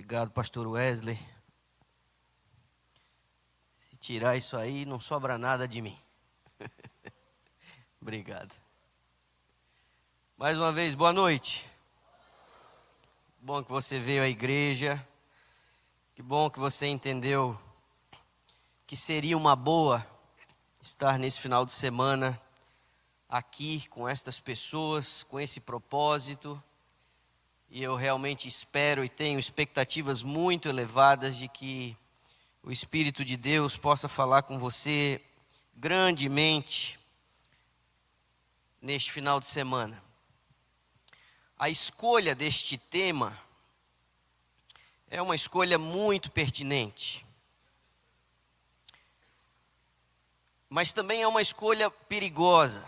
Obrigado, pastor Wesley. Se tirar isso aí, não sobra nada de mim. Obrigado. Mais uma vez, boa noite. Bom que você veio à igreja. Que bom que você entendeu que seria uma boa estar nesse final de semana aqui com estas pessoas, com esse propósito. E eu realmente espero e tenho expectativas muito elevadas de que o Espírito de Deus possa falar com você grandemente neste final de semana. A escolha deste tema é uma escolha muito pertinente, mas também é uma escolha perigosa.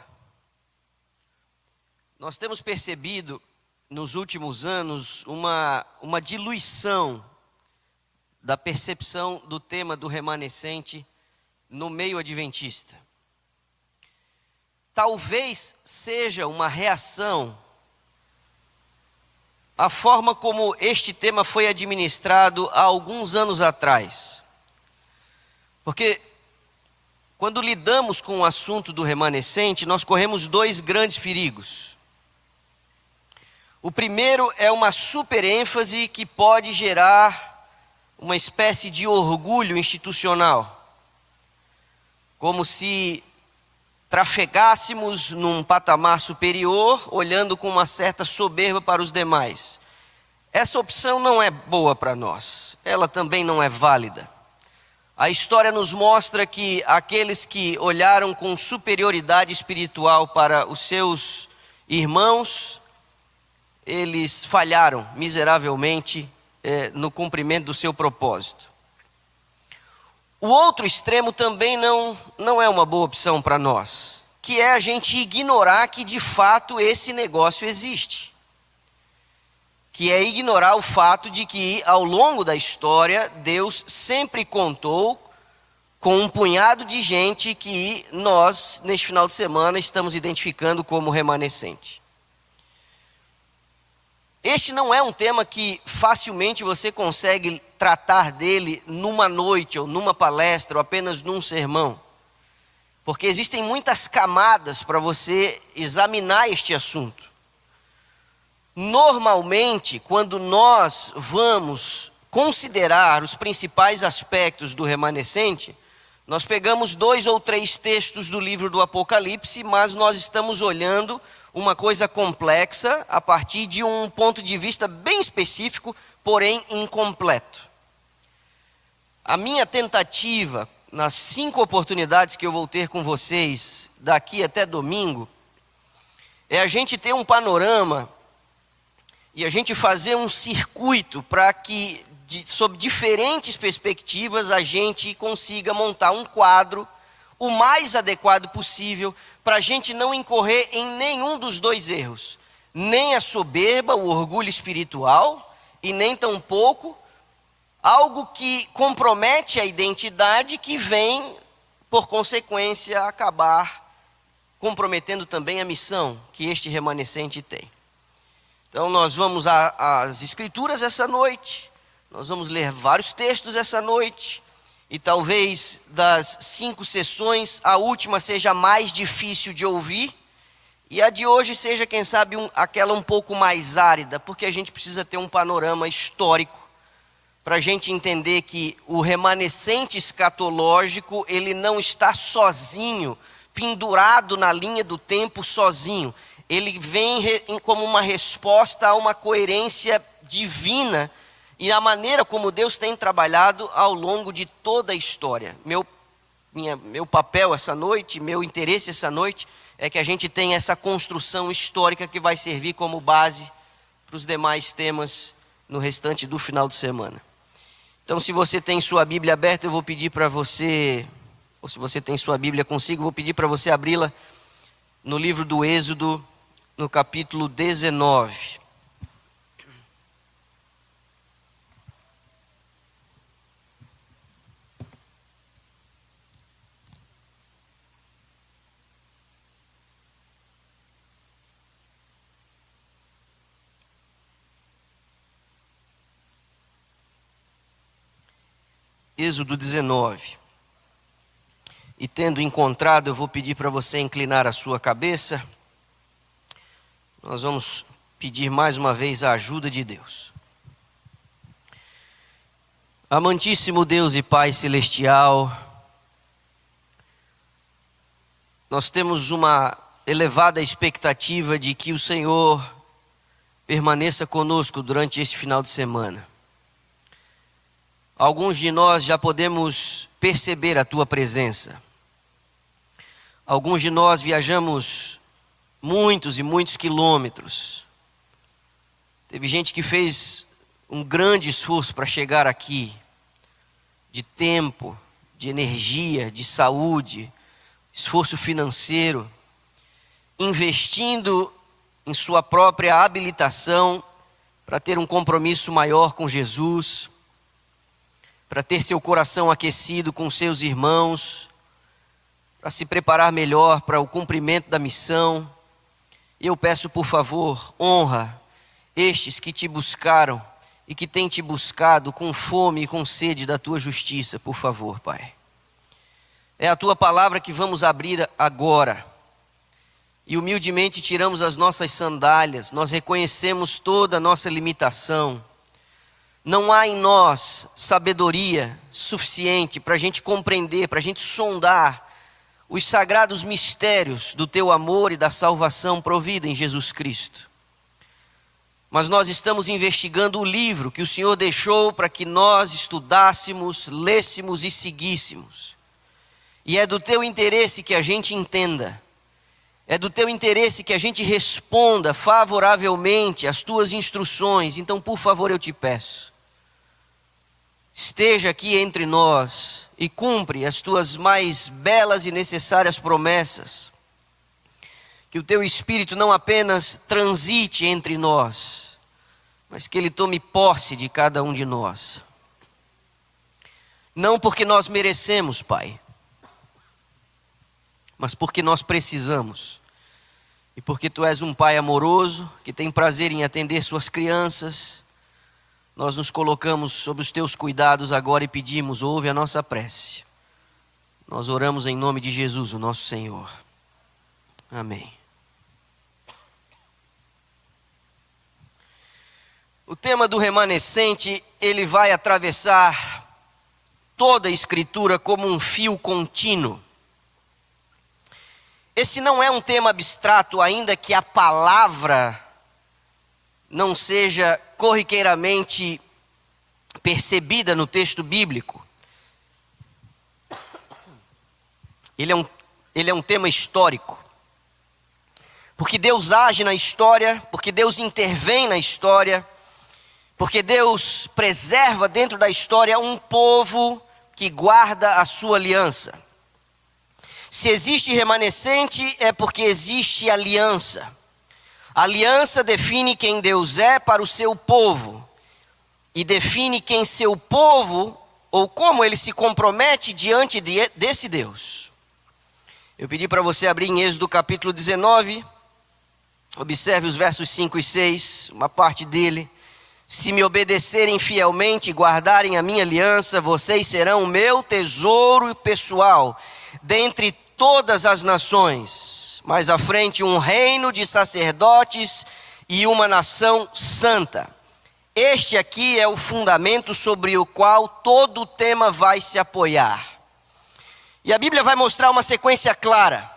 Nós temos percebido nos últimos anos uma diluição da percepção do tema do remanescente no meio adventista. Talvez seja uma reação à forma como este tema foi administrado há alguns anos atrás. Porque quando lidamos com o assunto do remanescente, nós corremos dois grandes perigos. O primeiro é uma superênfase que pode gerar uma espécie de orgulho institucional, como se trafegássemos num patamar superior, olhando com uma certa soberba para os demais. Essa opção não é boa para nós, ela também não é válida. A história nos mostra que aqueles que olharam com superioridade espiritual para os seus irmãos, eles falharam miseravelmente no cumprimento do seu propósito. O outro extremo também não é uma boa opção para nós, que é a gente ignorar que de fato esse negócio existe. Que é ignorar o fato de que ao longo da história, Deus sempre contou com um punhado de gente que nós, neste final de semana, estamos identificando como remanescente. Este não é um tema que facilmente você consegue tratar dele numa noite, ou numa palestra, ou apenas num sermão. Porque existem muitas camadas para você examinar este assunto. Normalmente, quando nós vamos considerar os principais aspectos do remanescente, nós pegamos 2 ou 3 textos do livro do Apocalipse, mas nós estamos olhando uma coisa complexa a partir de um ponto de vista bem específico, porém incompleto. A minha tentativa, nas 5 oportunidades que eu vou ter com vocês daqui até domingo, é a gente ter um panorama e a gente fazer um circuito para que, sob diferentes perspectivas, a gente consiga montar um quadro o mais adequado possível para a gente não incorrer em nenhum dos dois erros. Nem a soberba, o orgulho espiritual, e nem tampouco algo que compromete a identidade que vem, por consequência, acabar comprometendo também a missão que este remanescente tem. Então nós vamos às Escrituras essa noite, nós vamos ler vários textos essa noite, e talvez das 5 sessões, a última seja mais difícil de ouvir, e a de hoje seja, quem sabe, aquela um pouco mais árida, porque a gente precisa ter um panorama histórico, para a gente entender que o remanescente escatológico, ele não está sozinho, pendurado na linha do tempo sozinho. Ele vem como uma resposta a uma coerência divina e a maneira como Deus tem trabalhado ao longo de toda a história. Meu papel essa noite, meu interesse essa noite, é que a gente tenha essa construção histórica que vai servir como base para os demais temas no restante do final de semana. Então, se você tem sua Bíblia aberta, eu vou pedir para você, ou se você tem sua Bíblia consigo, eu vou pedir para você abri-la no livro do Êxodo, no capítulo 19. Êxodo 19. E tendo encontrado, eu vou pedir para você inclinar a sua cabeça. Nós vamos pedir mais uma vez a ajuda de Deus. Amantíssimo Deus e Pai Celestial, nós temos uma elevada expectativa de que o Senhor permaneça conosco durante este final de semana. Alguns de nós já podemos perceber a Tua presença. Alguns de nós viajamos muitos e muitos quilômetros. Teve gente que fez um grande esforço para chegar aqui, de tempo, de energia, de saúde, esforço financeiro, investindo em sua própria habilitação para ter um compromisso maior com Jesus, para ter seu coração aquecido com seus irmãos, para se preparar melhor para o cumprimento da missão. Eu peço, por favor, honra estes que te buscaram e que têm te buscado com fome e com sede da tua justiça, por favor, Pai. É a tua palavra que vamos abrir agora. E humildemente tiramos as nossas sandálias, nós reconhecemos toda a nossa limitação. Não há em nós sabedoria suficiente para a gente compreender, para a gente sondar os sagrados mistérios do teu amor e da salvação provida em Jesus Cristo. Mas nós estamos investigando o livro que o Senhor deixou para que nós estudássemos, lêssemos e seguíssemos. E é do teu interesse que a gente entenda. É do teu interesse que a gente responda favoravelmente às tuas instruções. Então, por favor, eu te peço, esteja aqui entre nós e cumpre as tuas mais belas e necessárias promessas. Que o teu Espírito não apenas transite entre nós, mas que ele tome posse de cada um de nós. Não porque nós merecemos, Pai, mas porque nós precisamos. E porque Tu és um Pai amoroso, que tem prazer em atender suas crianças, nós nos colocamos sob os Teus cuidados agora e pedimos, ouve a nossa prece. Nós oramos em nome de Jesus, o nosso Senhor. Amém. O tema do remanescente, ele vai atravessar toda a Escritura como um fio contínuo. Esse não é um tema abstrato, ainda que a palavra não seja corriqueiramente percebida no texto bíblico. Ele é um tema histórico. Porque Deus age na história, porque Deus intervém na história, porque Deus preserva dentro da história um povo que guarda a sua aliança. Se existe remanescente, é porque existe aliança. A aliança define quem Deus é para o seu povo. E define quem seu povo, ou como ele se compromete diante desse Deus. Eu pedi para você abrir em Êxodo capítulo 19. Observe os versos 5 e 6, uma parte dele. Se me obedecerem fielmente e guardarem a minha aliança, vocês serão o meu tesouro pessoal dentre todas as nações. Mais à frente, um reino de sacerdotes e uma nação santa. Este aqui é o fundamento sobre o qual todo o tema vai se apoiar. E a Bíblia vai mostrar uma sequência clara.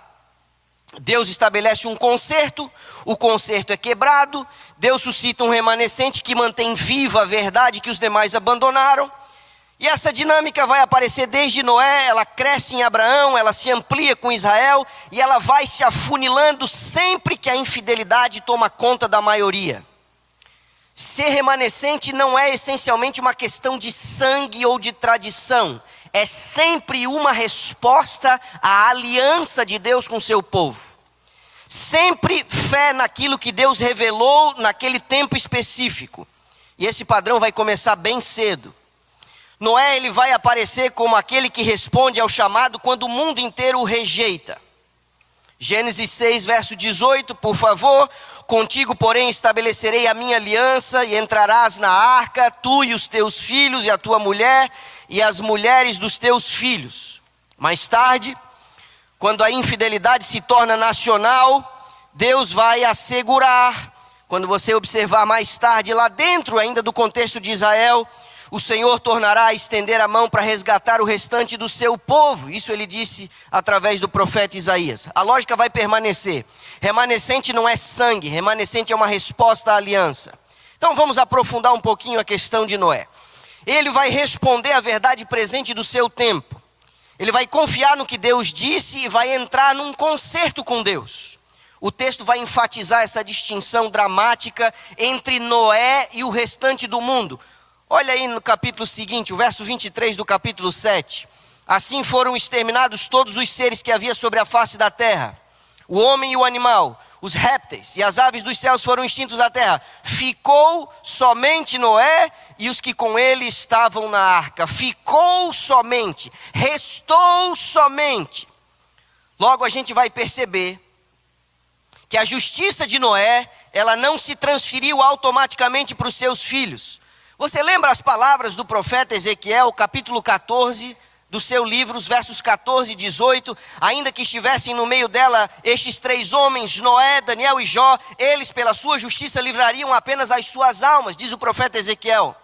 Deus estabelece um concerto, o concerto é quebrado, Deus suscita um remanescente que mantém viva a verdade que os demais abandonaram. E essa dinâmica vai aparecer desde Noé, ela cresce em Abraão, ela se amplia com Israel e ela vai se afunilando sempre que a infidelidade toma conta da maioria. Ser remanescente não é essencialmente uma questão de sangue ou de tradição. É sempre uma resposta à aliança de Deus com seu povo. Sempre fé naquilo que Deus revelou naquele tempo específico. E esse padrão vai começar bem cedo. Noé, ele vai aparecer como aquele que responde ao chamado quando o mundo inteiro o rejeita. Gênesis 6, verso 18, por favor. Contigo, porém, estabelecerei a minha aliança, e entrarás na arca, tu e os teus filhos, e a tua mulher, e as mulheres dos teus filhos. Mais tarde, quando a infidelidade se torna nacional, Deus vai assegurar. Quando você observar mais tarde, lá dentro ainda do contexto de Israel, o Senhor tornará a estender a mão para resgatar o restante do seu povo. Isso ele disse através do profeta Isaías. A lógica vai permanecer. Remanescente não é sangue, remanescente é uma resposta à aliança. Então vamos aprofundar um pouquinho a questão de Noé. Ele vai responder à verdade presente do seu tempo. Ele vai confiar no que Deus disse e vai entrar num concerto com Deus. O texto vai enfatizar essa distinção dramática entre Noé e o restante do mundo. Olha aí no capítulo seguinte, o verso 23 do capítulo 7. Assim foram exterminados todos os seres que havia sobre a face da terra. O homem e o animal, os répteis e as aves dos céus foram extintos da terra. Ficou somente Noé e os que com ele estavam na arca. Ficou somente, restou somente. Logo a gente vai perceber que a justiça de Noé, ela não se transferiu automaticamente para os seus filhos. Você lembra as palavras do profeta Ezequiel, capítulo 14, do seu livro, os versos 14 e 18, ainda que estivessem no meio dela estes três homens, Noé, Daniel e Jó, eles pela sua justiça livrariam apenas as suas almas, diz o profeta Ezequiel.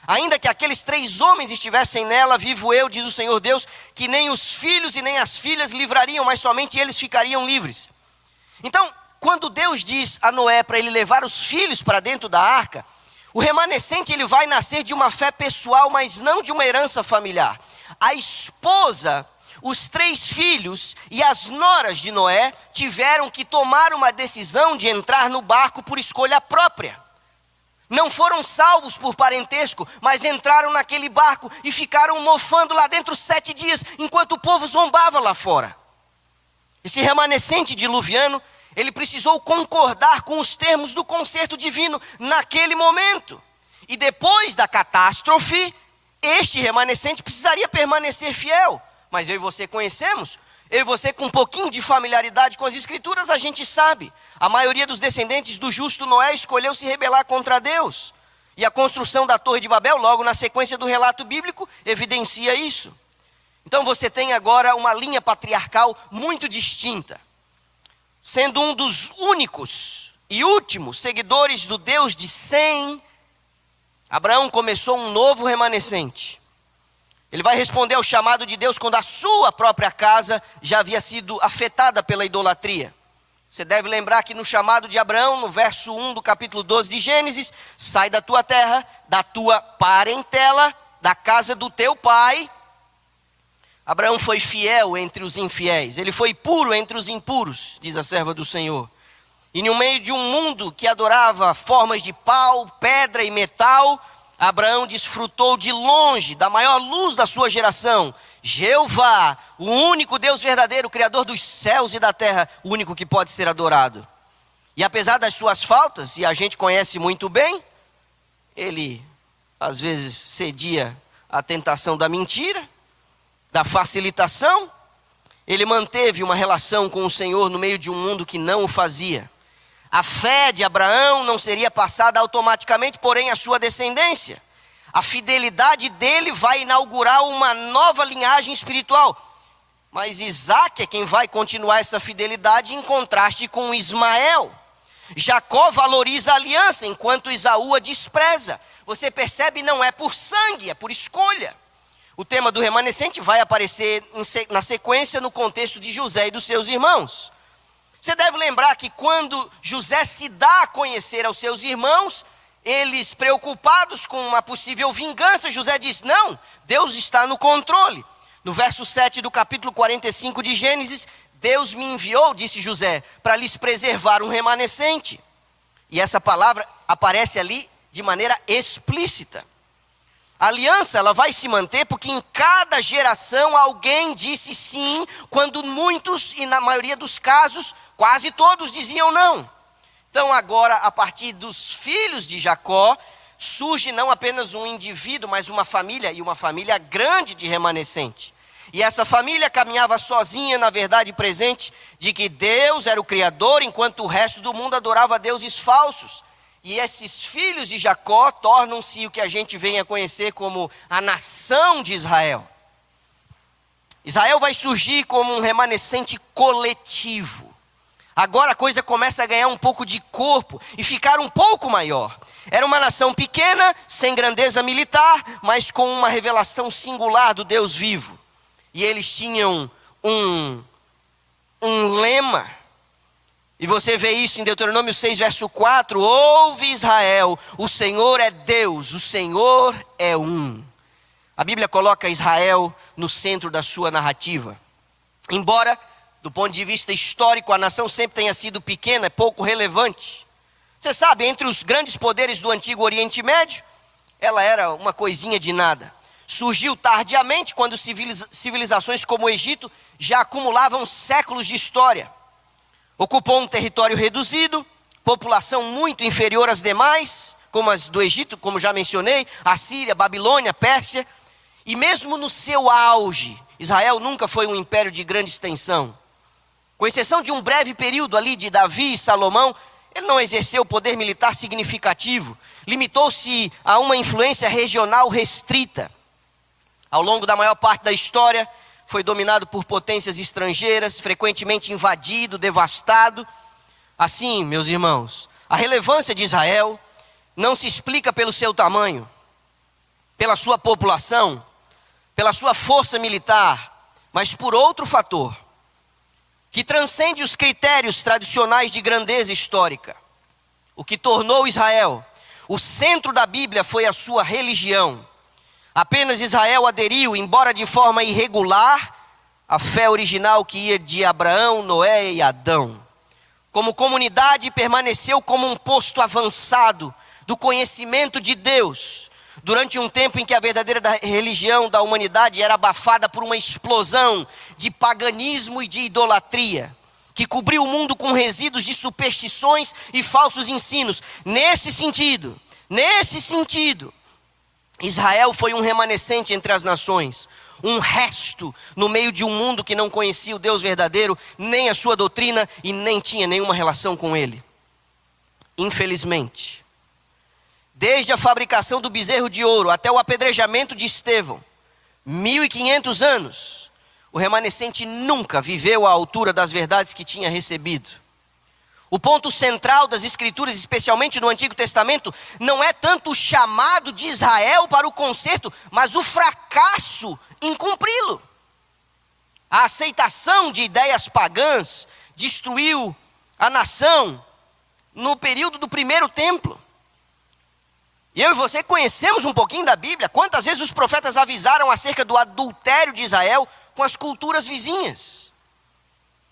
Ainda que aqueles três homens estivessem nela, vivo eu, diz o Senhor Deus, que nem os filhos e nem as filhas livrariam, mas somente eles ficariam livres. Então, quando Deus diz a Noé para ele levar os filhos para dentro da arca, o remanescente ele vai nascer de uma fé pessoal, mas não de uma herança familiar. A esposa, os três filhos e as noras de Noé tiveram que tomar uma decisão de entrar no barco por escolha própria. Não foram salvos por parentesco, mas entraram naquele barco e ficaram mofando lá dentro 7 dias, enquanto o povo zombava lá fora. Esse remanescente diluviano, ele precisou concordar com os termos do concerto divino naquele momento. E depois da catástrofe, este remanescente precisaria permanecer fiel. Mas eu e você conhecemos, eu e você com um pouquinho de familiaridade com as escrituras, a gente sabe. A maioria dos descendentes do justo Noé escolheu se rebelar contra Deus. E a construção da Torre de Babel, logo na sequência do relato bíblico, evidencia isso. Então você tem agora uma linha patriarcal muito distinta. Sendo um dos únicos e últimos seguidores do Deus de Sem, Abraão começou um novo remanescente. Ele vai responder ao chamado de Deus quando a sua própria casa já havia sido afetada pela idolatria. Você deve lembrar que no chamado de Abraão, no verso 1 do capítulo 12 de Gênesis, sai da tua terra, da tua parentela, da casa do teu pai. Abraão foi fiel entre os infiéis, ele foi puro entre os impuros, diz a serva do Senhor. E no meio de um mundo que adorava formas de pau, pedra e metal, Abraão desfrutou de longe da maior luz da sua geração, Jeová, o único Deus verdadeiro, Criador dos céus e da terra, o único que pode ser adorado. E apesar das suas faltas, e a gente conhece muito bem, ele às vezes cedia à tentação da mentira, da facilitação, ele manteve uma relação com o Senhor no meio de um mundo que não o fazia. A fé de Abraão não seria passada automaticamente, porém a sua descendência. A fidelidade dele vai inaugurar uma nova linhagem espiritual. Mas Isaac é quem vai continuar essa fidelidade em contraste com Ismael. Jacó valoriza a aliança, enquanto Esaú a despreza. Você percebe, não é por sangue, é por escolha. O tema do remanescente vai aparecer na sequência no contexto de José e dos seus irmãos. Você deve lembrar que quando José se dá a conhecer aos seus irmãos, eles preocupados com uma possível vingança, José diz, não, Deus está no controle. No verso 7 do capítulo 45 de Gênesis, Deus me enviou, disse José, para lhes preservar um remanescente. E essa palavra aparece ali de maneira explícita. A aliança, ela vai se manter porque em cada geração alguém disse sim, quando muitos, e na maioria dos casos, quase todos diziam não. Então agora, a partir dos filhos de Jacó, surge não apenas um indivíduo, mas uma família, e uma família grande de remanescente. E essa família caminhava sozinha na verdade presente de que Deus era o Criador, enquanto o resto do mundo adorava deuses falsos. E esses filhos de Jacó tornam-se o que a gente vem a conhecer como a nação de Israel. Israel vai surgir como um remanescente coletivo. Agora a coisa começa a ganhar um pouco de corpo e ficar um pouco maior. Era uma nação pequena, sem grandeza militar, mas com uma revelação singular do Deus vivo. E eles tinham um lema. E você vê isso em Deuteronômio 6, verso 4. Ouve Israel, o Senhor é Deus, o Senhor é um. A Bíblia coloca Israel no centro da sua narrativa. Embora, do ponto de vista histórico, a nação sempre tenha sido pequena, é pouco relevante. Você sabe, entre os grandes poderes do antigo Oriente Médio, ela era uma coisinha de nada. Surgiu tardiamente, quando civilizações como o Egito já acumulavam séculos de história. Ocupou um território reduzido, população muito inferior às demais, como as do Egito, como já mencionei, Assíria, Babilônia, Pérsia. E mesmo no seu auge, Israel nunca foi um império de grande extensão. Com exceção de um breve período ali de Davi e Salomão, ele não exerceu poder militar significativo, limitou-se a uma influência regional restrita. Ao longo da maior parte da história, foi dominado por potências estrangeiras, frequentemente invadido, devastado. Assim, meus irmãos, a relevância de Israel não se explica pelo seu tamanho, pela sua população, pela sua força militar, mas por outro fator, que transcende os critérios tradicionais de grandeza histórica. O que tornou Israel o centro da Bíblia foi a sua religião. Apenas Israel aderiu, embora de forma irregular, à fé original que ia de Abraão, Noé e Adão. Como comunidade, permaneceu como um posto avançado do conhecimento de Deus, durante um tempo em que a verdadeira religião da humanidade era abafada por uma explosão de paganismo e de idolatria, que cobriu o mundo com resíduos de superstições e falsos ensinos. Nesse sentido, Israel foi um remanescente entre as nações, um resto no meio de um mundo que não conhecia o Deus verdadeiro, nem a sua doutrina e nem tinha nenhuma relação com ele. Infelizmente, desde a fabricação do bezerro de ouro até o apedrejamento de Estevão, 1500 anos, o remanescente nunca viveu à altura das verdades que tinha recebido. O ponto central das Escrituras, especialmente no Antigo Testamento, não é tanto o chamado de Israel para o conserto, mas o fracasso em cumpri-lo. A aceitação de ideias pagãs destruiu a nação no período do primeiro templo. E eu e você conhecemos um pouquinho da Bíblia. Quantas vezes os profetas avisaram acerca do adultério de Israel com as culturas vizinhas?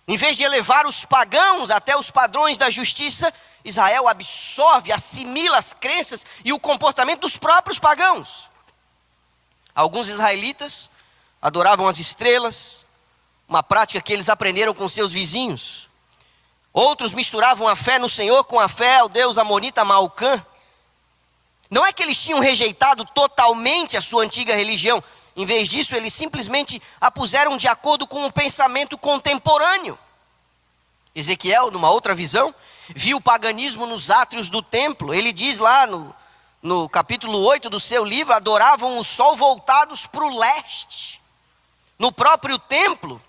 Em vez de elevar os pagãos até os padrões da justiça, Israel absorve, assimila as crenças e o comportamento dos próprios pagãos. Alguns israelitas adoravam as estrelas, uma prática que eles aprenderam com seus vizinhos. Outros misturavam a fé no Senhor com a fé ao deus amonita Malcã. Não é que eles tinham rejeitado totalmente a sua antiga religião. Em vez disso, eles simplesmente a puseram de acordo com o pensamento contemporâneo. Ezequiel, numa outra visão, viu o paganismo nos átrios do templo. Ele diz lá no capítulo 8 do seu livro, adoravam o sol voltados para o leste. No próprio templo,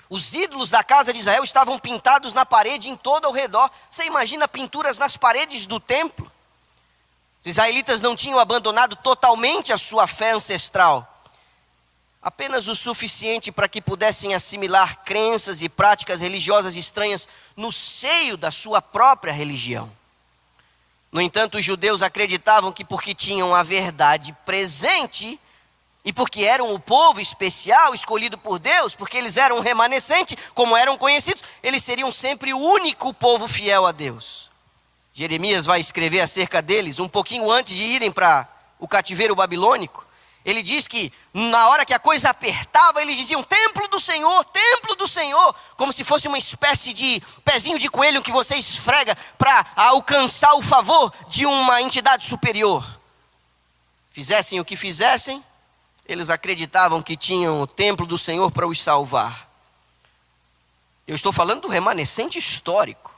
os ídolos da casa de Israel estavam pintados na parede em todo ao redor. Você imagina pinturas nas paredes do templo? Os israelitas não tinham abandonado totalmente a sua fé ancestral. Apenas o suficiente para que pudessem assimilar crenças e práticas religiosas estranhas no seio da sua própria religião. No entanto, os judeus acreditavam que porque tinham a verdade presente e porque eram o povo especial, escolhido por Deus, porque eles eram um remanescente, como eram conhecidos, eles seriam sempre o único povo fiel a Deus. Jeremias vai escrever acerca deles um pouquinho antes de irem para o cativeiro babilônico. Ele diz que na hora que a coisa apertava, eles diziam templo do Senhor, como se fosse uma espécie de pezinho de coelho que você esfrega para alcançar o favor de uma entidade superior. Fizessem o que fizessem, eles acreditavam que tinham o templo do Senhor para os salvar. Eu estou falando do remanescente histórico.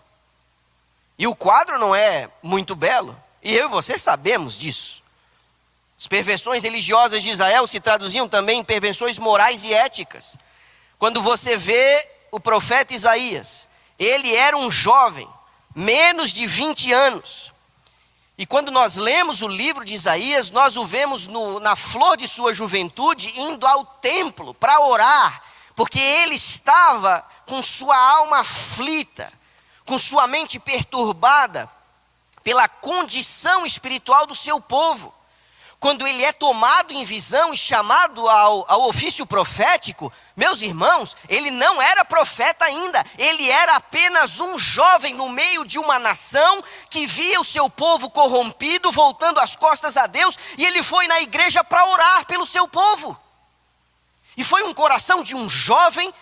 E o quadro não é muito belo. E eu e você sabemos disso. As perversões religiosas de Israel se traduziam também em perversões morais e éticas. Quando você vê o profeta Isaías, ele era um jovem, menos de 20 anos. E quando nós lemos o livro de Isaías, nós o vemos na flor de sua juventude, indo ao templo para orar, porque ele estava com sua alma aflita, com sua mente perturbada pela condição espiritual do seu povo. Quando ele é tomado em visão e chamado ao ofício profético, meus irmãos, ele não era profeta ainda, ele era apenas um jovem no meio de uma nação que via o seu povo corrompido, voltando as costas a Deus, e ele foi na igreja para orar pelo seu povo. E foi um coração de um jovem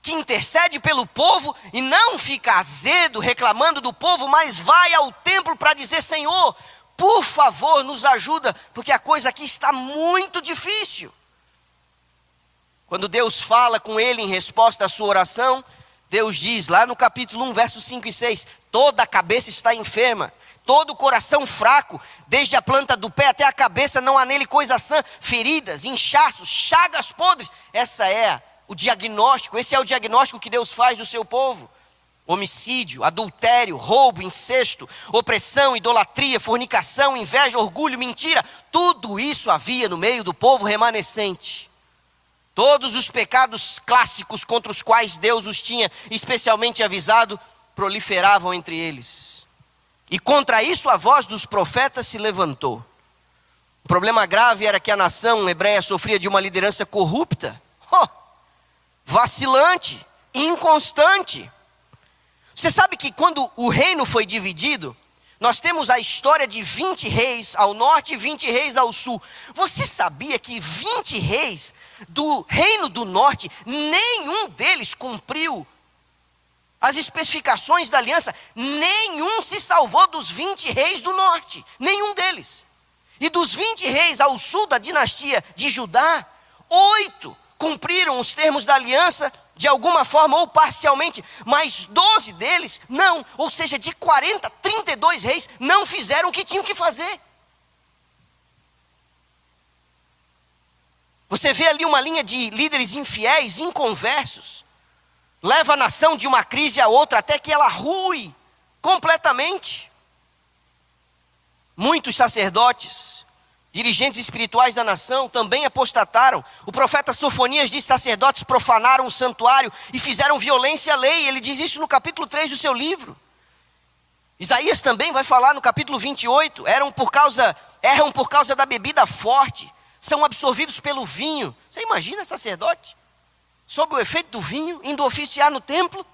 que intercede pelo povo e não fica azedo reclamando do povo, mas vai ao templo para dizer: Senhor, por favor, nos ajuda, porque a coisa aqui está muito difícil. Quando Deus fala com ele em resposta à sua oração, Deus diz lá no capítulo 1, versos 5 e 6, toda a cabeça está enferma, todo o coração fraco, desde a planta do pé até a cabeça, não há nele coisa sã, feridas, inchaços, chagas podres. Esse é o diagnóstico que Deus faz do seu povo. Homicídio, adultério, roubo, incesto, opressão, idolatria, fornicação, inveja, orgulho, mentira. Tudo isso havia no meio do povo remanescente. Todos os pecados clássicos contra os quais Deus os tinha especialmente avisado, proliferavam entre eles. E contra isso a voz dos profetas se levantou. O problema grave era que a nação hebreia sofria de uma liderança corrupta, vacilante, inconstante. Você sabe que quando o reino foi dividido, nós temos a história de 20 reis ao norte e 20 reis ao sul. Você sabia que 20 reis do reino do norte, nenhum deles cumpriu as especificações da aliança? Nenhum se salvou dos 20 reis do norte, nenhum deles. E dos 20 reis ao sul da dinastia de Judá, 8 cumpriram os termos da aliança de alguma forma ou parcialmente, mas 12 deles não, ou seja, de 40, 32 reis não fizeram o que tinham que fazer. Você vê ali uma linha de líderes infiéis, inconversos, leva a nação de uma crise a outra até que ela rui completamente. Muitos sacerdotes, dirigentes espirituais da nação também apostataram. O profeta Sofonias diz: sacerdotes profanaram o santuário e fizeram violência à lei. Ele diz isso no capítulo 3 do seu livro. Isaías também vai falar no capítulo 28, erram por causa da bebida forte, são absorvidos pelo vinho. Você imagina sacerdote, sob o efeito do vinho, indo oficiar no templo?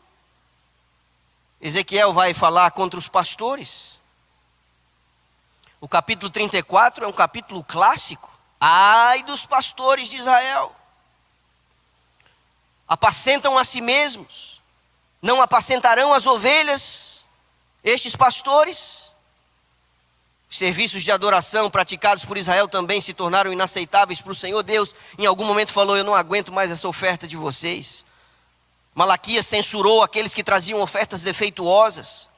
Ezequiel vai falar contra os pastores. O capítulo 34 é um capítulo clássico. Ai dos pastores de Israel. Apacentam a si mesmos, não apacentarão as ovelhas. Estes pastores, serviços de adoração praticados por Israel também se tornaram inaceitáveis para o Senhor. Deus em algum momento falou: eu não aguento mais essa oferta de vocês. Malaquias censurou aqueles que traziam ofertas defeituosas.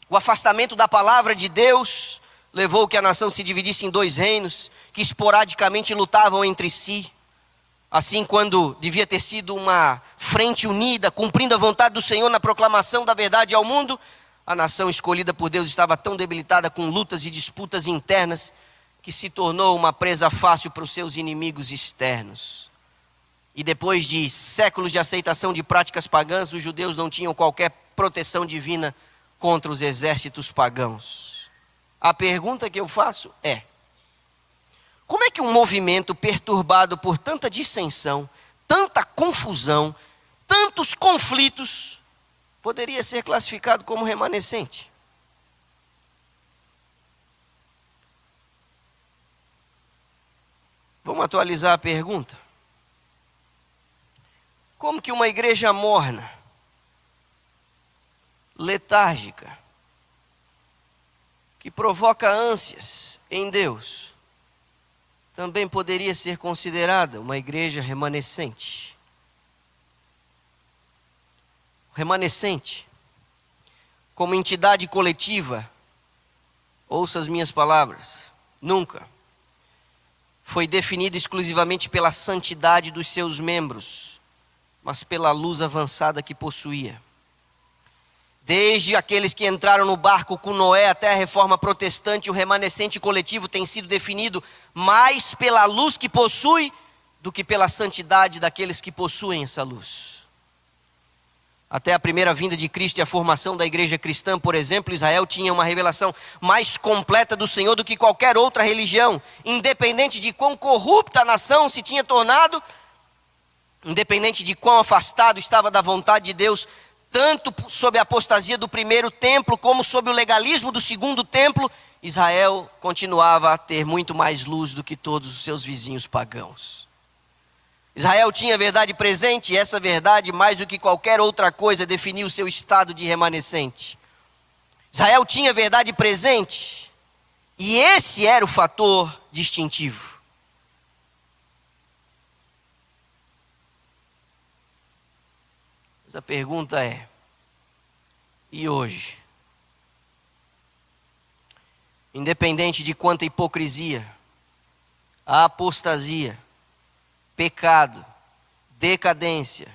O afastamento da palavra de Deus levou que a nação se dividisse em 2 reinos, que esporadicamente lutavam entre si. Assim, quando devia ter sido uma frente unida, cumprindo a vontade do Senhor na proclamação da verdade ao mundo, a nação escolhida por Deus estava tão debilitada com lutas e disputas internas, que se tornou uma presa fácil para os seus inimigos externos. E depois de séculos de aceitação de práticas pagãs, os judeus não tinham qualquer proteção divina contra os exércitos pagãos. A pergunta que eu faço é: como é que um movimento perturbado por tanta dissensão, tanta confusão, tantos conflitos, poderia ser classificado como remanescente? Vamos atualizar a pergunta. Como que uma igreja morna, letárgica, que provoca ânsias em Deus, também poderia ser considerada uma igreja remanescente. Remanescente, como entidade coletiva, ouça as minhas palavras, nunca foi definida exclusivamente pela santidade dos seus membros, mas pela luz avançada que possuía. Desde aqueles que entraram no barco com Noé até a reforma protestante, o remanescente coletivo tem sido definido mais pela luz que possui do que pela santidade daqueles que possuem essa luz. Até a primeira vinda de Cristo e a formação da igreja cristã, por exemplo, Israel tinha uma revelação mais completa do Senhor do que qualquer outra religião, independente de quão corrupta a nação se tinha tornado, independente de quão afastado estava da vontade de Deus, tanto sob a apostasia do primeiro templo, como sob o legalismo do segundo templo, Israel continuava a ter muito mais luz do que todos os seus vizinhos pagãos. Israel tinha a verdade presente, e essa verdade, mais do que qualquer outra coisa, definiu o seu estado de remanescente. Israel tinha a verdade presente, e esse era o fator distintivo. Mas a pergunta é, e hoje? Independente de quanta hipocrisia, apostasia, pecado, decadência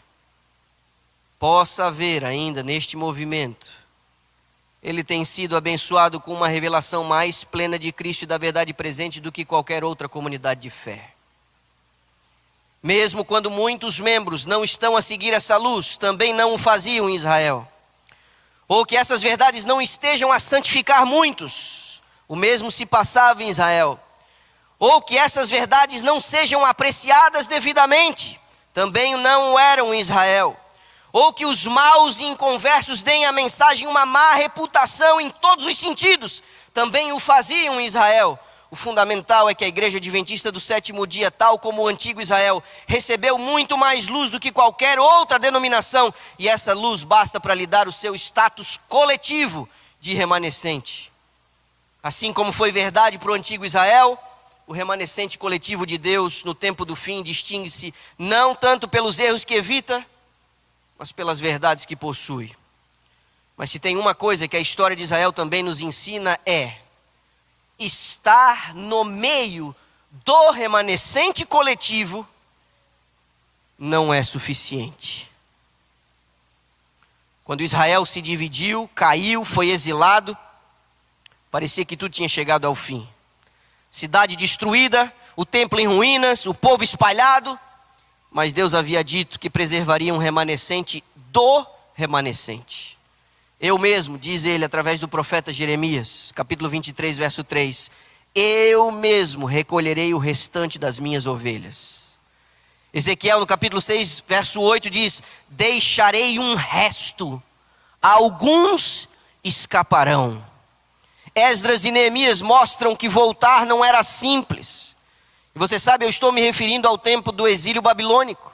possa haver ainda neste movimento, ele tem sido abençoado com uma revelação mais plena de Cristo e da verdade presente do que qualquer outra comunidade de fé. Mesmo quando muitos membros não estão a seguir essa luz, também não o faziam em Israel. Ou que essas verdades não estejam a santificar muitos, o mesmo se passava em Israel. Ou que essas verdades não sejam apreciadas devidamente, também não eram em Israel. Ou que os maus e inconversos deem à mensagem uma má reputação em todos os sentidos, também o faziam em Israel. O fundamental é que a igreja adventista do sétimo dia, tal como o antigo Israel, recebeu muito mais luz do que qualquer outra denominação, e essa luz basta para lhe dar o seu status coletivo de remanescente. Assim como foi verdade para o antigo Israel, o remanescente coletivo de Deus no tempo do fim distingue-se não tanto pelos erros que evita, mas pelas verdades que possui. Mas se tem uma coisa que a história de Israel também nos ensina é: estar no meio do remanescente coletivo não é suficiente. Quando Israel se dividiu, caiu, foi exilado, parecia que tudo tinha chegado ao fim. Cidade destruída, o templo em ruínas, o povo espalhado, mas Deus havia dito que preservaria um remanescente do remanescente. Eu mesmo, diz ele através do profeta Jeremias, capítulo 23, verso 3, eu mesmo recolherei o restante das minhas ovelhas. Ezequiel no capítulo 6, verso 8 diz, deixarei um resto, alguns escaparão. Esdras e Neemias mostram que voltar não era simples. E você sabe, eu estou me referindo ao tempo do exílio babilônico.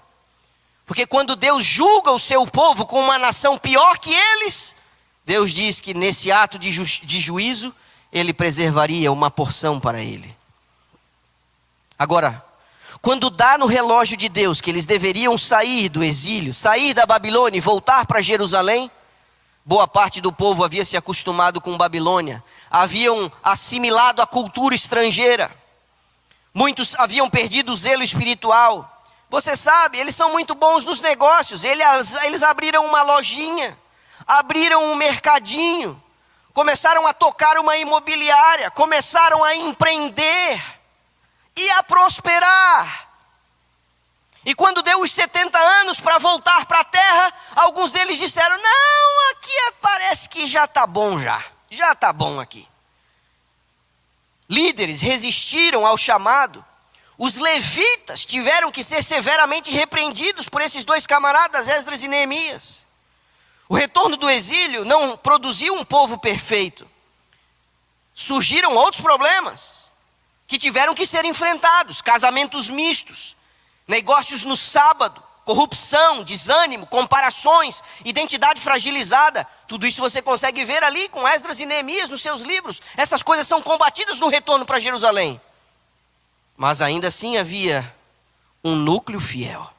Porque quando Deus julga o seu povo com uma nação pior que eles, Deus diz que nesse ato de juízo, ele preservaria uma porção para ele. Agora, quando dá no relógio de Deus que eles deveriam sair do exílio, sair da Babilônia e voltar para Jerusalém, boa parte do povo havia se acostumado com Babilônia, haviam assimilado a cultura estrangeira, muitos haviam perdido o zelo espiritual. Você sabe, eles são muito bons nos negócios, eles abriram uma lojinha, abriram um mercadinho, começaram a tocar uma imobiliária, começaram a empreender e a prosperar. E quando deu os 70 anos para voltar para a terra, alguns deles disseram, não, aqui parece que já está bom já está bom aqui. Líderes resistiram ao chamado. Os levitas tiveram que ser severamente repreendidos por esses dois camaradas, Esdras e Neemias. O retorno do exílio não produziu um povo perfeito. Surgiram outros problemas que tiveram que ser enfrentados. Casamentos mistos, negócios no sábado, corrupção, desânimo, comparações, identidade fragilizada. Tudo isso você consegue ver ali com Esdras e Neemias nos seus livros. Essas coisas são combatidas no retorno para Jerusalém. Mas ainda assim havia um núcleo fiel.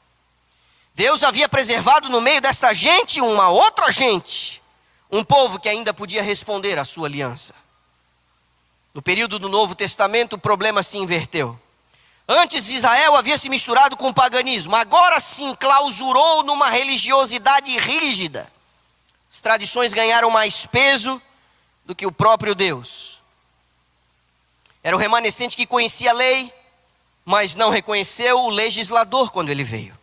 Deus havia preservado no meio dessa gente uma outra gente, um povo que ainda podia responder à sua aliança. No período do Novo Testamento, o problema se inverteu. Antes Israel havia se misturado com o paganismo, agora se enclausurou numa religiosidade rígida. As tradições ganharam mais peso do que o próprio Deus. Era o remanescente que conhecia a lei, mas não reconheceu o legislador quando ele veio.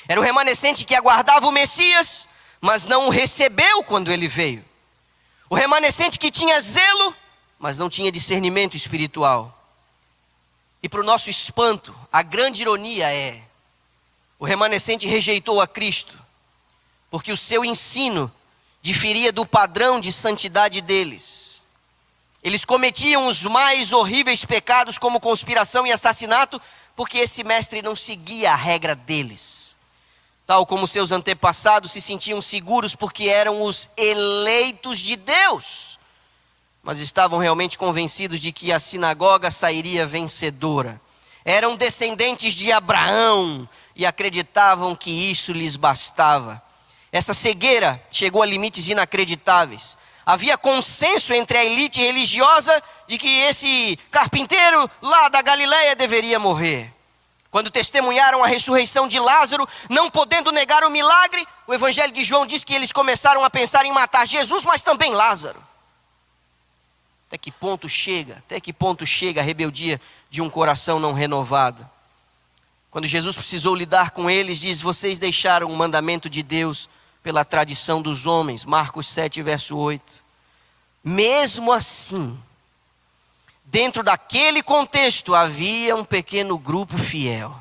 Era o remanescente que aguardava o Messias, mas não o recebeu quando ele veio. O remanescente que tinha zelo, mas não tinha discernimento espiritual. E para o nosso espanto, a grande ironia é: o remanescente rejeitou a Cristo, porque o seu ensino diferia do padrão de santidade deles. Eles cometiam os mais horríveis pecados, como conspiração e assassinato, porque esse mestre não seguia a regra deles. Tal como seus antepassados se sentiam seguros porque eram os eleitos de Deus, mas estavam realmente convencidos de que a sinagoga sairia vencedora. Eram descendentes de Abraão e acreditavam que isso lhes bastava. Essa cegueira chegou a limites inacreditáveis. Havia consenso entre a elite religiosa de que esse carpinteiro lá da Galileia deveria morrer. Quando testemunharam a ressurreição de Lázaro, não podendo negar o milagre, o Evangelho de João diz que eles começaram a pensar em matar Jesus, mas também Lázaro. Até que ponto chega a rebeldia de um coração não renovado? Quando Jesus precisou lidar com eles, diz: vocês deixaram o mandamento de Deus pela tradição dos homens. Marcos 7, verso 8. Mesmo assim, dentro daquele contexto havia um pequeno grupo fiel.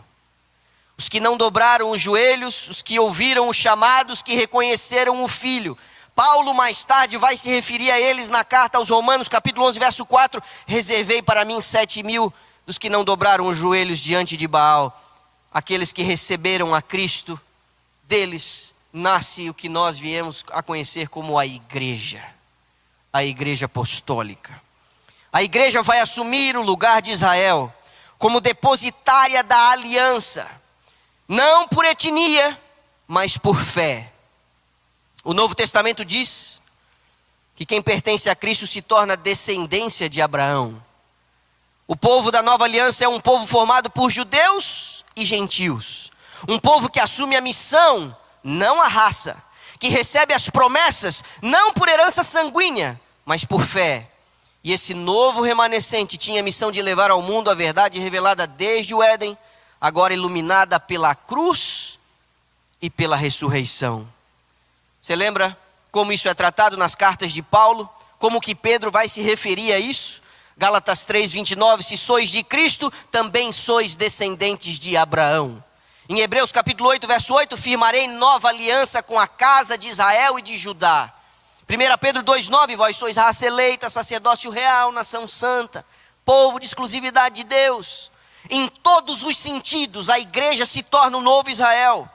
Os que não dobraram os joelhos, os que ouviram o chamado, os que reconheceram o Filho. Paulo mais tarde vai se referir a eles na carta aos Romanos, capítulo 11, verso 4. Reservei para mim 7.000 dos que não dobraram os joelhos diante de Baal. Aqueles que receberam a Cristo, deles nasce o que nós viemos a conhecer como a igreja apostólica. A igreja vai assumir o lugar de Israel como depositária da aliança, não por etnia, mas por fé. O Novo Testamento diz que quem pertence a Cristo se torna descendência de Abraão. O povo da nova aliança é um povo formado por judeus e gentios. Um povo que assume a missão, não a raça. Que recebe as promessas, não por herança sanguínea, mas por fé. E esse novo remanescente tinha a missão de levar ao mundo a verdade revelada desde o Éden, agora iluminada pela cruz e pela ressurreição. Você lembra como isso é tratado nas cartas de Paulo? Como que Pedro vai se referir a isso? Gálatas 3:29, se sois de Cristo, também sois descendentes de Abraão. Em Hebreus capítulo 8, verso 8, firmarei nova aliança com a casa de Israel e de Judá. 1 Pedro 2:9, vós sois raça eleita, sacerdócio real, nação santa, povo de exclusividade de Deus. Em todos os sentidos, a igreja se torna um novo Israel.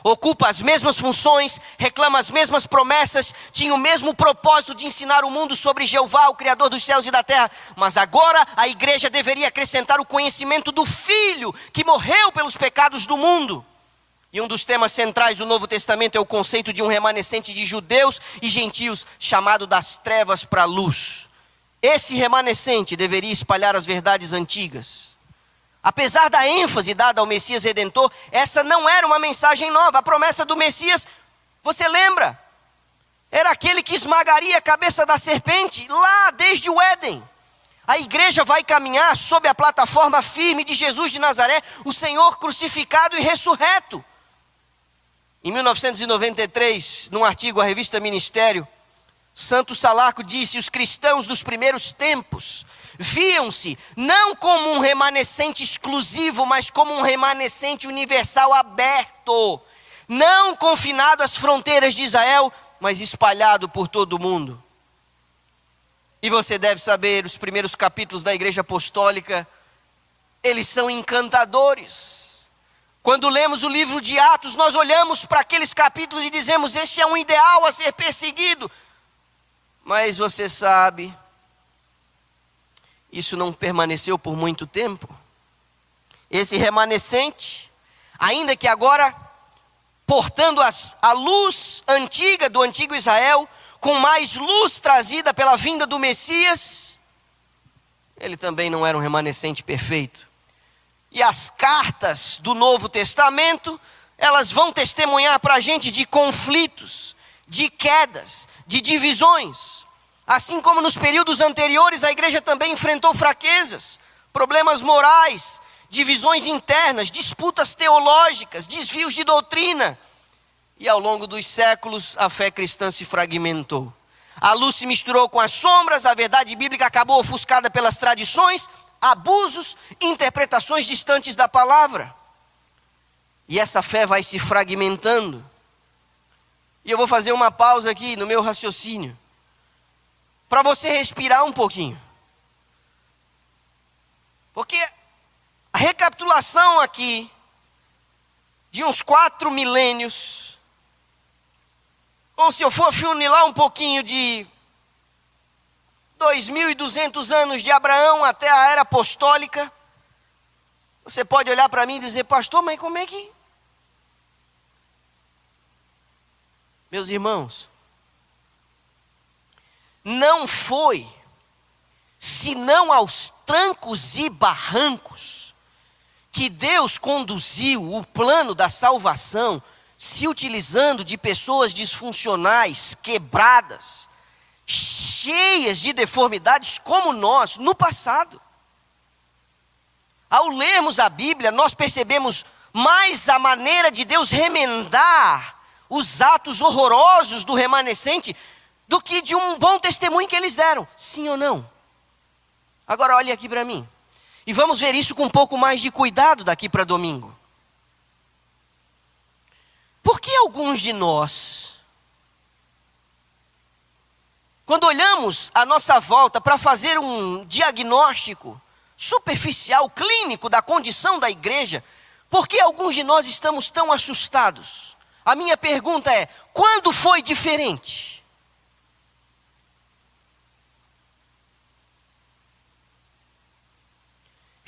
Ocupa as mesmas funções, reclama as mesmas promessas, tinha o mesmo propósito de ensinar o mundo sobre Jeová, o Criador dos céus e da terra. Mas agora a igreja deveria acrescentar o conhecimento do Filho, que morreu pelos pecados do mundo. E um dos temas centrais do Novo Testamento é o conceito de um remanescente de judeus e gentios, chamado das trevas para a luz. Esse remanescente deveria espalhar as verdades antigas. Apesar da ênfase dada ao Messias Redentor, essa não era uma mensagem nova. A promessa do Messias, você lembra? Era aquele que esmagaria a cabeça da serpente, lá desde o Éden. A igreja vai caminhar sob a plataforma firme de Jesus de Nazaré, o Senhor crucificado e ressurreto. Em 1993, num artigo à revista Ministério, Santo Salarco disse: os cristãos dos primeiros tempos viam-se não como um remanescente exclusivo, mas como um remanescente universal aberto, não confinado às fronteiras de Israel, mas espalhado por todo o mundo. E você deve saber, os primeiros capítulos da igreja apostólica, eles são encantadores. Quando lemos o livro de Atos, nós olhamos para aqueles capítulos e dizemos: este é um ideal a ser perseguido. Mas você sabe, isso não permaneceu por muito tempo. Esse remanescente, ainda que agora portando a luz antiga do antigo Israel, com mais luz trazida pela vinda do Messias, ele também não era um remanescente perfeito. E as cartas do Novo Testamento, elas vão testemunhar para a gente de conflitos, de quedas, de divisões. Assim como nos períodos anteriores, a igreja também enfrentou fraquezas, problemas morais, divisões internas, disputas teológicas, desvios de doutrina. E ao longo dos séculos, a fé cristã se fragmentou. A luz se misturou com as sombras, a verdade bíblica acabou ofuscada pelas tradições, abusos, interpretações distantes da palavra. E essa fé vai se fragmentando. E eu vou fazer uma pausa aqui no meu raciocínio, para você respirar um pouquinho. Porque a recapitulação aqui, de uns 4 milênios, ou se eu for funilar um pouquinho de 2.200 anos de Abraão até a era apostólica, você pode olhar para mim e dizer: pastor, mas como é que... Meus irmãos, não foi senão aos trancos e barrancos que Deus conduziu o plano da salvação, se utilizando de pessoas disfuncionais, quebradas, cheias de deformidades como nós, no passado. Ao lermos a Bíblia, nós percebemos mais a maneira de Deus remendar os atos horrorosos do remanescente do que de um bom testemunho que eles deram. Sim ou não? Agora olhe aqui para mim. E vamos ver isso com um pouco mais de cuidado daqui para domingo. Por que alguns de nós, quando olhamos à nossa volta para fazer um diagnóstico superficial, clínico da condição da igreja, por que alguns de nós estamos tão assustados? A minha pergunta é: quando foi diferente?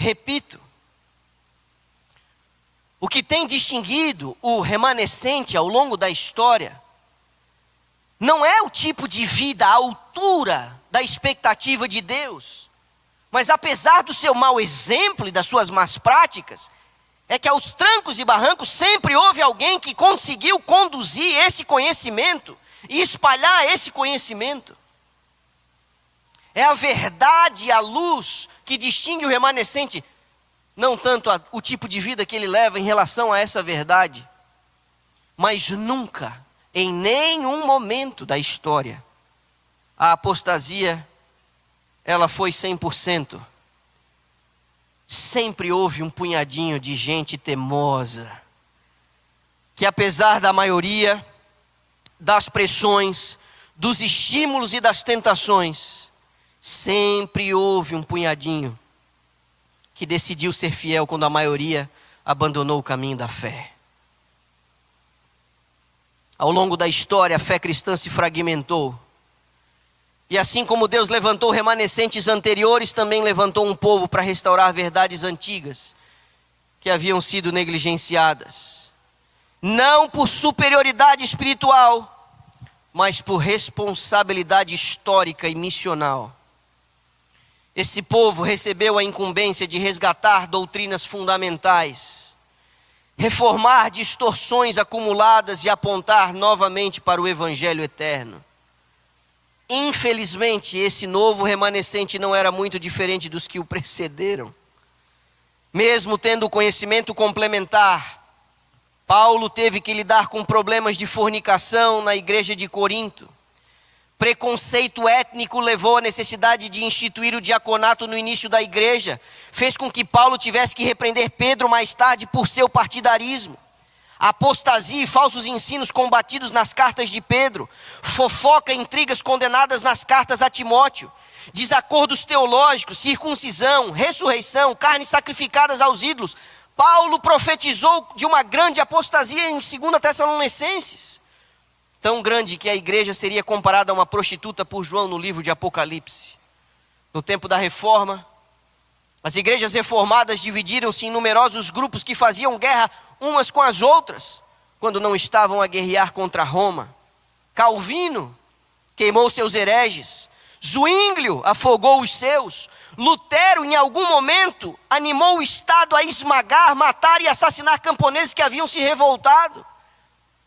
Repito, o que tem distinguido o remanescente ao longo da história não é o tipo de vida à altura da expectativa de Deus, mas apesar do seu mau exemplo e das suas más práticas, é que aos trancos e barrancos sempre houve alguém que conseguiu conduzir esse conhecimento e espalhar esse conhecimento. É a verdade e a luz que distingue o remanescente, não tanto o tipo de vida que ele leva em relação a essa verdade, mas nunca, em nenhum momento da história, a apostasia, ela foi 100%. Sempre houve um punhadinho de gente teimosa, que apesar da maioria, das pressões, dos estímulos e das tentações, sempre houve um punhadinho que decidiu ser fiel quando a maioria abandonou o caminho da fé. Ao longo da história, a fé cristã se fragmentou. E assim como Deus levantou remanescentes anteriores, também levantou um povo para restaurar verdades antigas que haviam sido negligenciadas. Não por superioridade espiritual, mas por responsabilidade histórica e missional. Esse povo recebeu a incumbência de resgatar doutrinas fundamentais, reformar distorções acumuladas e apontar novamente para o Evangelho eterno. Infelizmente, esse novo remanescente não era muito diferente dos que o precederam. Mesmo tendo conhecimento complementar, Paulo teve que lidar com problemas de fornicação na igreja de Corinto. Preconceito étnico levou à necessidade de instituir o diaconato no início da igreja. Fez com que Paulo tivesse que repreender Pedro mais tarde por seu partidarismo. Apostasia e falsos ensinos combatidos nas cartas de Pedro. Fofoca e intrigas condenadas nas cartas a Timóteo. Desacordos teológicos, circuncisão, ressurreição, carnes sacrificadas aos ídolos. Paulo profetizou de uma grande apostasia em 2 Tessalonicenses. Tão grande que a igreja seria comparada a uma prostituta por João no livro de Apocalipse. No tempo da reforma, As igrejas reformadas dividiram-se em numerosos grupos que faziam guerra umas com as outras, quando não estavam a guerrear contra Roma. Calvino queimou seus hereges. Zwinglio afogou os seus. Lutero, em algum momento, animou o Estado a esmagar, matar e assassinar camponeses que haviam se revoltado.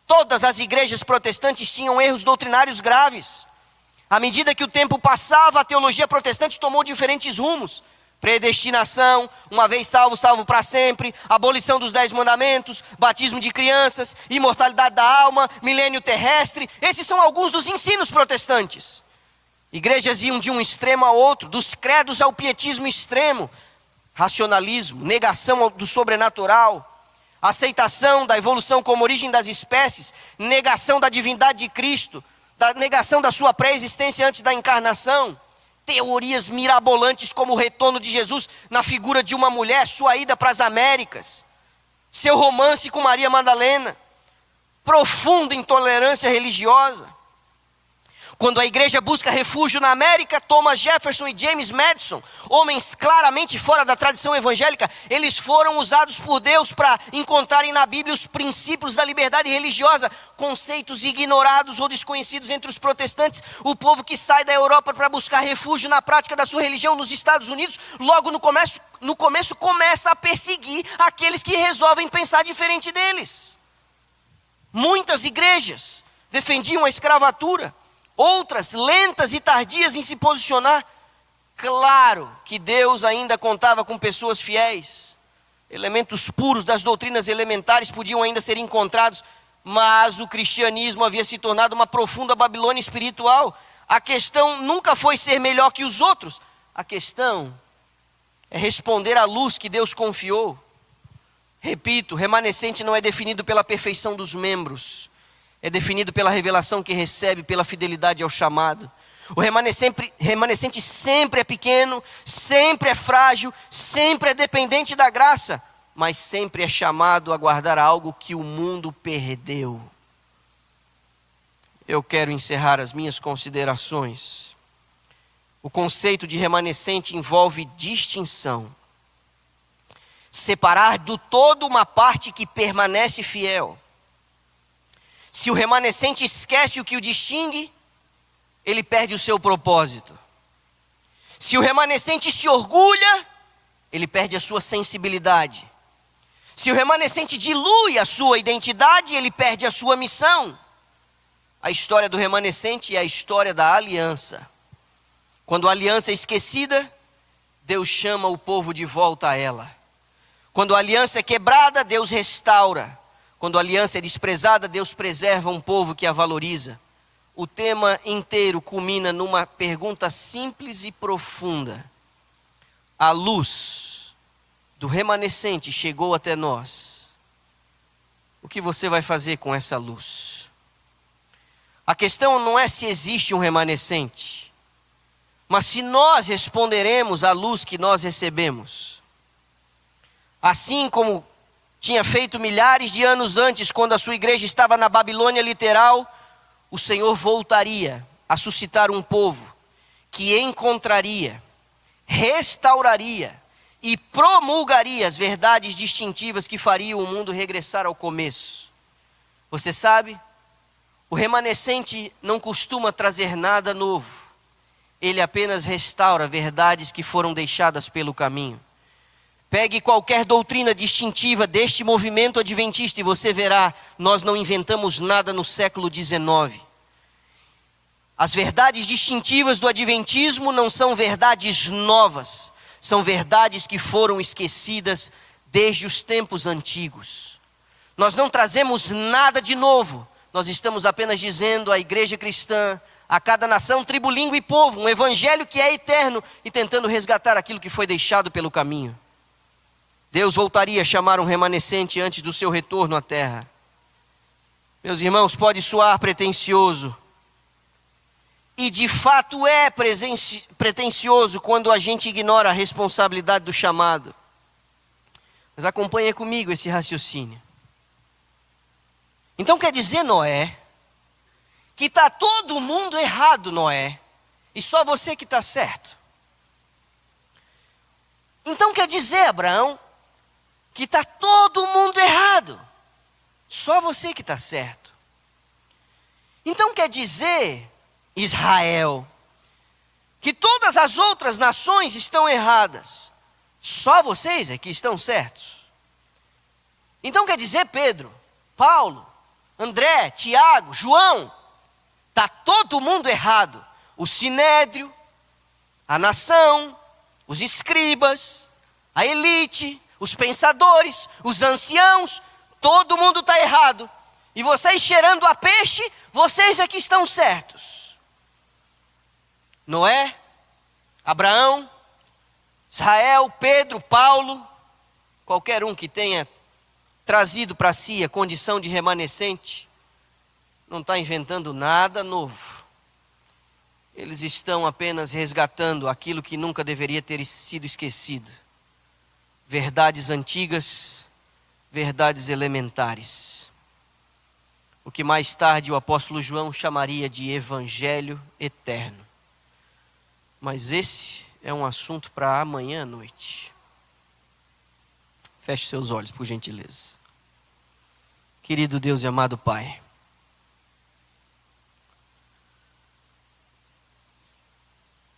Todas as igrejas protestantes tinham erros doutrinários graves. À medida que o tempo passava, a teologia protestante tomou diferentes rumos. Predestinação, uma vez salvo, salvo para sempre, abolição dos 10 mandamentos, batismo de crianças, imortalidade da alma, milênio terrestre. Esses são alguns dos ensinos protestantes. Igrejas iam de um extremo a outro, dos credos ao pietismo extremo. Racionalismo, negação do sobrenatural, aceitação da evolução como origem das espécies, negação da divindade de Cristo, negação da sua pré-existência antes da encarnação. Teorias mirabolantes como o retorno de Jesus na figura de uma mulher, sua ida para as Américas, seu romance com Maria Madalena, profunda intolerância religiosa. Quando a igreja busca refúgio na América, Thomas Jefferson e James Madison, homens claramente fora da tradição evangélica, eles foram usados por Deus para encontrarem na Bíblia os princípios da liberdade religiosa, conceitos ignorados ou desconhecidos entre os protestantes. O povo que sai da Europa para buscar refúgio na prática da sua religião nos Estados Unidos, logo no começo começa a perseguir aqueles que resolvem pensar diferente deles. Muitas igrejas defendiam a escravatura, outras lentas e tardias em se posicionar. Claro que Deus ainda contava com pessoas fiéis. Elementos puros das doutrinas elementares podiam ainda ser encontrados, mas o cristianismo havia se tornado uma profunda Babilônia espiritual. A questão nunca foi ser melhor que os outros. A questão é responder à luz que Deus confiou. Repito, remanescente não é definido pela perfeição dos membros. É definido pela revelação que recebe, pela fidelidade ao chamado. O remanescente sempre é pequeno, sempre é frágil, sempre é dependente da graça, mas sempre é chamado a guardar algo que o mundo perdeu. Eu quero encerrar as minhas considerações. O conceito de remanescente envolve distinção. Separar do todo uma parte que permanece fiel. Se o remanescente esquece o que o distingue, ele perde o seu propósito. Se o remanescente se orgulha, ele perde a sua sensibilidade. Se o remanescente dilui a sua identidade, ele perde a sua missão. A história do remanescente é a história da aliança. Quando a aliança é esquecida, Deus chama o povo de volta a ela. Quando a aliança é quebrada, Deus restaura. Quando a aliança é desprezada, Deus preserva um povo que a valoriza. O tema inteiro culmina numa pergunta simples e profunda. A luz do remanescente chegou até nós. O que você vai fazer com essa luz? A questão não é se existe um remanescente, mas se nós responderemos à luz que nós recebemos. Assim como tinha feito milhares de anos antes, quando a sua igreja estava na Babilônia literal, o Senhor voltaria a suscitar um povo que encontraria, restauraria e promulgaria as verdades distintivas que fariam o mundo regressar ao começo. Você sabe, o remanescente não costuma trazer nada novo. Ele apenas restaura verdades que foram deixadas pelo caminho. Pegue qualquer doutrina distintiva deste movimento adventista e você verá, nós não inventamos nada no século XIX. As verdades distintivas do adventismo não são verdades novas, são verdades que foram esquecidas desde os tempos antigos. Nós não trazemos nada de novo, nós estamos apenas dizendo à igreja cristã, a cada nação, tribo, língua e povo, um evangelho que é eterno e tentando resgatar aquilo que foi deixado pelo caminho. Deus voltaria a chamar um remanescente antes do seu retorno à terra. Meus irmãos, pode soar pretensioso. E de fato é pretensioso quando a gente ignora a responsabilidade do chamado. Mas acompanhe comigo esse raciocínio. Então quer dizer, Noé, que está todo mundo errado, Noé, e só você que está certo. Então quer dizer, Abraão, que está todo mundo errado. Só você que está certo. Então quer dizer, Israel, que todas as outras nações estão erradas. Só vocês é que estão certos. Então quer dizer, Pedro, Paulo, André, Tiago, João, está todo mundo errado. O sinédrio, a nação, os escribas, a elite, os pensadores, os anciãos, todo mundo está errado. E vocês cheirando a peixe, vocês é que estão certos. Noé, Abraão, Israel, Pedro, Paulo, qualquer um que tenha trazido para si a condição de remanescente, não está inventando nada novo. Eles estão apenas resgatando aquilo que nunca deveria ter sido esquecido. Verdades antigas, verdades elementares. O que mais tarde o apóstolo João chamaria de evangelho eterno. Mas esse é um assunto para amanhã à noite. Feche seus olhos, por gentileza. Querido Deus e amado Pai,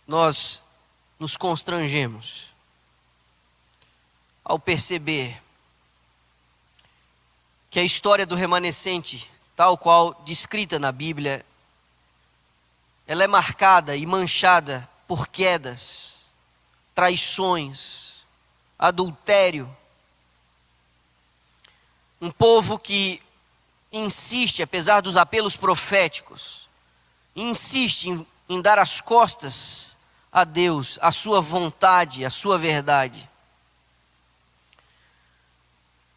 nós nos constrangemos ao perceber que a história do remanescente, tal qual descrita na Bíblia, ela é marcada e manchada por quedas, traições, adultério. Um povo que insiste, apesar dos apelos proféticos, insiste em dar as costas a Deus, a sua vontade, a sua verdade.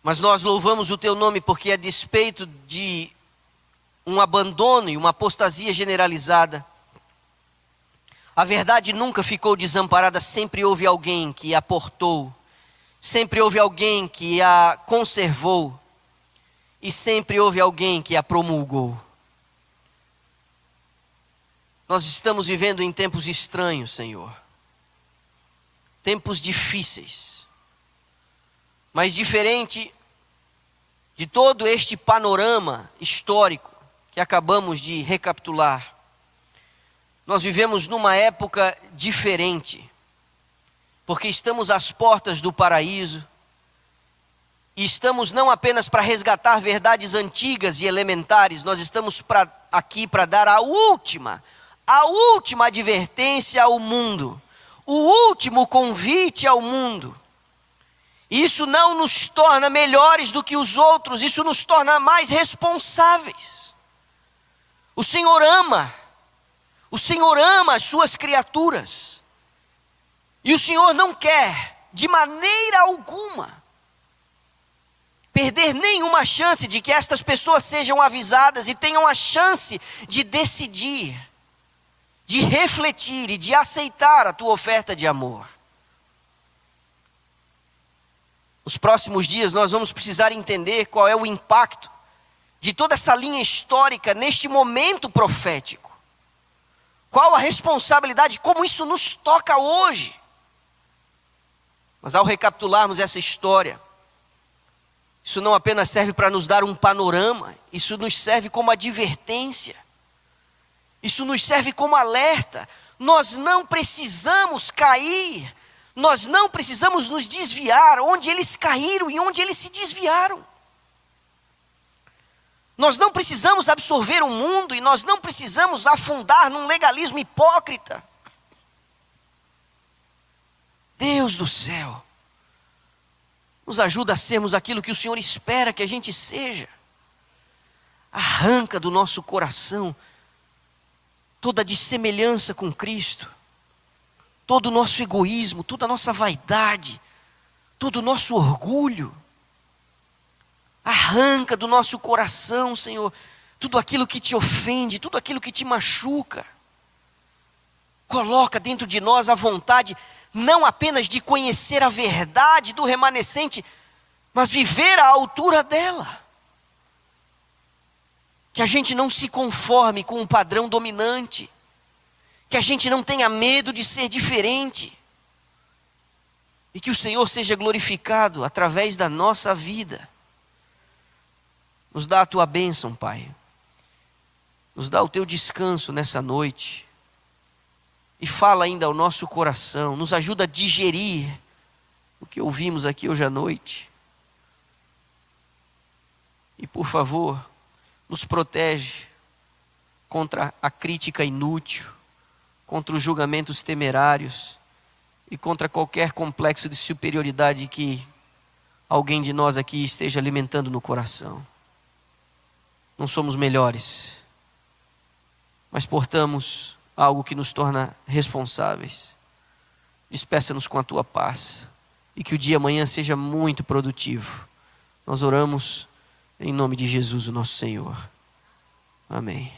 Mas nós louvamos o teu nome porque, a despeito de um abandono e uma apostasia generalizada, a verdade nunca ficou desamparada, sempre houve alguém que a portou, sempre houve alguém que a conservou, e sempre houve alguém que a promulgou. Nós estamos vivendo em tempos estranhos, Senhor. Tempos difíceis. Mas diferente de todo este panorama histórico que acabamos de recapitular, nós vivemos numa época diferente. Porque estamos às portas do paraíso. E estamos não apenas para resgatar verdades antigas e elementares, nós estamos aqui para dar a última advertência ao mundo, o último convite ao mundo. Isso não nos torna melhores do que os outros, isso nos torna mais responsáveis. O Senhor ama as suas criaturas, e o Senhor não quer, de maneira alguma, perder nenhuma chance de que estas pessoas sejam avisadas e tenham a chance de decidir, de refletir e de aceitar a tua oferta de amor. Nos próximos dias nós vamos precisar entender qual é o impacto de toda essa linha histórica neste momento profético. Qual a responsabilidade, como isso nos toca hoje. Mas ao recapitularmos essa história, isso não apenas serve para nos dar um panorama, isso nos serve como advertência. Isso nos serve como alerta. Nós não precisamos cair, nós não precisamos nos desviar onde eles caíram e onde eles se desviaram. Nós não precisamos absorver o mundo e nós não precisamos afundar num legalismo hipócrita. Deus do céu, nos ajuda a sermos aquilo que o Senhor espera que a gente seja. Arranca do nosso coração toda a dissemelhança com Cristo, todo o nosso egoísmo, toda a nossa vaidade, todo o nosso orgulho. Arranca do nosso coração, Senhor, tudo aquilo que te ofende, tudo aquilo que te machuca. Coloca dentro de nós a vontade, não apenas de conhecer a verdade do remanescente, mas viver à altura dela. Que a gente não se conforme com um padrão dominante. Que a gente não tenha medo de ser diferente. E que o Senhor seja glorificado através da nossa vida. Nos dá a tua bênção, Pai. Nos dá o teu descanso nessa noite. E fala ainda ao nosso coração. Nos ajuda a digerir o que ouvimos aqui hoje à noite. E por favor, nos protege contra a crítica inútil, contra os julgamentos temerários e contra qualquer complexo de superioridade que alguém de nós aqui esteja alimentando no coração. Não somos melhores, mas portamos algo que nos torna responsáveis. Despeça-nos com a tua paz e que o dia amanhã seja muito produtivo. Nós oramos em nome de Jesus, o nosso Senhor. Amém.